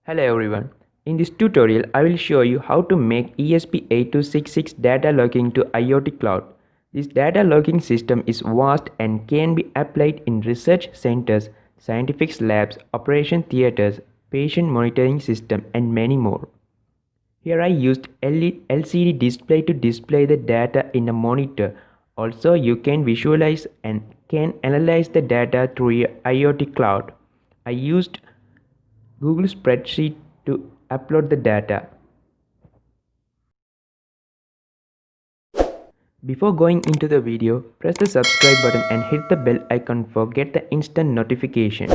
Hello everyone. In this tutorial, I will show you how to make ESP8266 data logging to IoT Cloud. This data logging system is vast and can be applied in research centers, scientific labs, operation theaters, patient monitoring system, and many more. Here I used LCD display to display the data in a monitor. Also, you can visualize and can analyze the data through your IoT Cloud. I used Google Spreadsheet to upload the data. Before going into the video, press the subscribe button and hit the bell icon for get the instant notifications.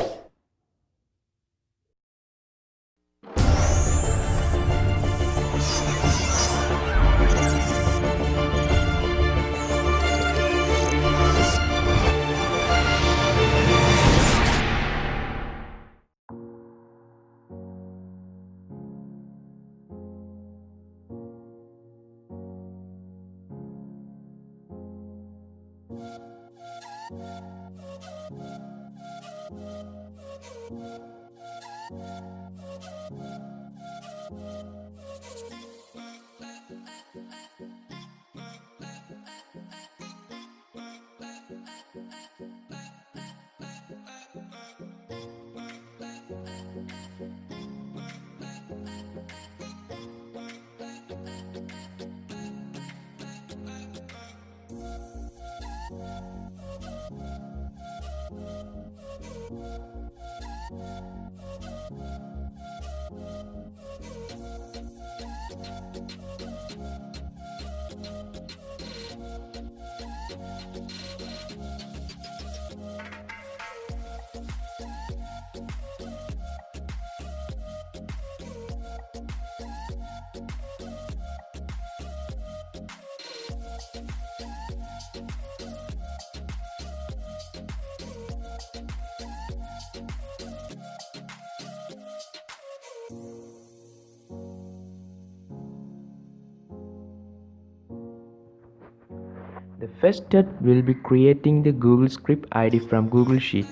The first step will be creating the Google Script ID from Google Sheet.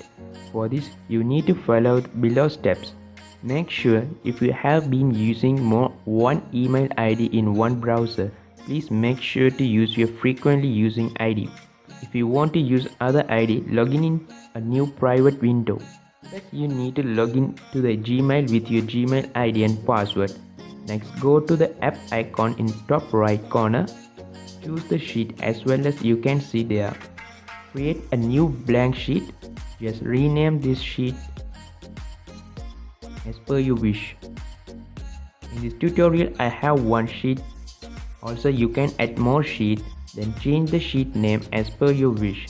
For this, you need to follow below steps. Make sure if you have been using more one email ID in one browser, please make sure to use your frequently using ID. If you want to use other ID, log in a new private window. First, you need to log in to the Gmail with your Gmail ID and password. Next, go to the app icon in top right corner. Choose the sheet as well as you can see there. Create a new blank sheet. Just rename this sheet as per your wish. In this tutorial I have one sheet. Also you can add more sheet, then change the sheet name as per your wish.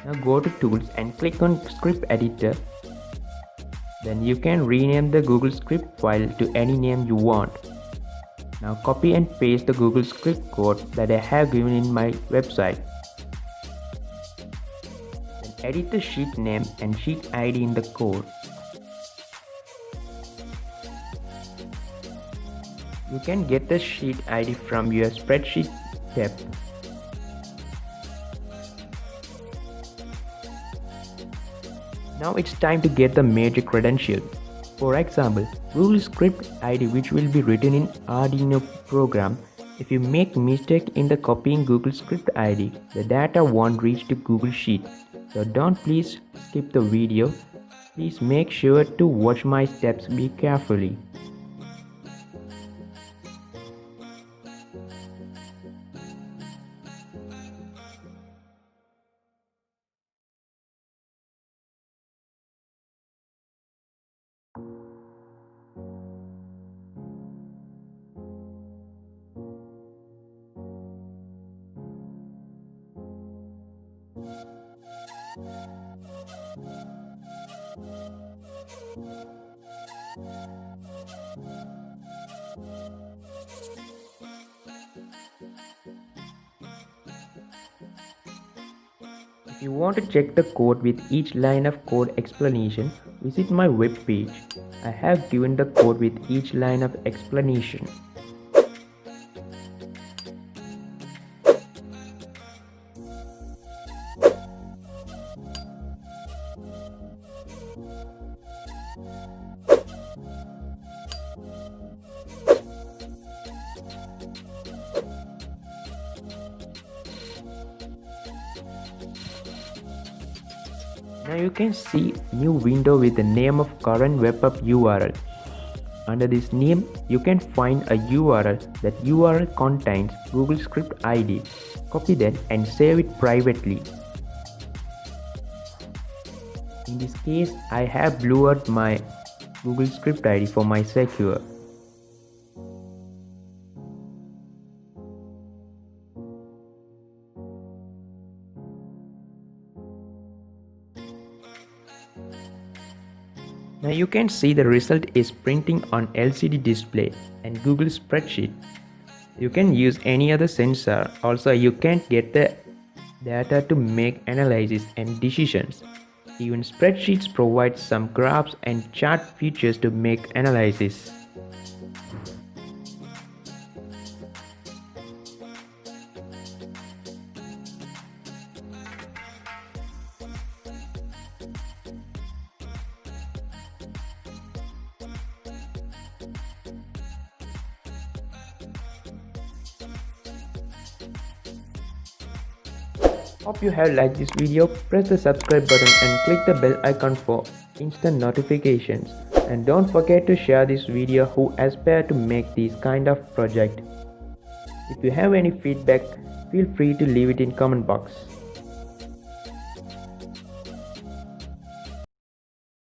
Now go to tools and click on script editor. Then you can rename the Google script file to any name you want. Now copy and paste the Google script code that I have given in my website. Then edit the sheet name and sheet ID in the code. You can get the sheet ID from your spreadsheet tab. Now it's time to get the major credential. For example, Google Script ID which will be written in Arduino program. If you make mistake in the copying Google Script ID, the data won't reach to Google Sheet. So don't please skip the video. Please make sure to watch my steps be carefully. If you want to check the code with each line of code explanation, visit my web page. I have given the code with each line of explanation. Now you can see new window with the name of current webhub URL. Under this name, you can find a URL. That URL contains Google Script ID. Copy that and save it privately. In this case, I have blew out my Google Script ID for my secure. Now you can see the result is printing on LCD display and Google Spreadsheet. You can use any other sensor. Also, you can get the data to make analysis and decisions. Even spreadsheets provide some graphs and chart features to make analysis. Hope you have liked this video. Press the subscribe button and click the bell icon for instant notifications. And don't forget to share this video who aspire to make this kind of project. If you have any feedback, feel free to leave it in comment box.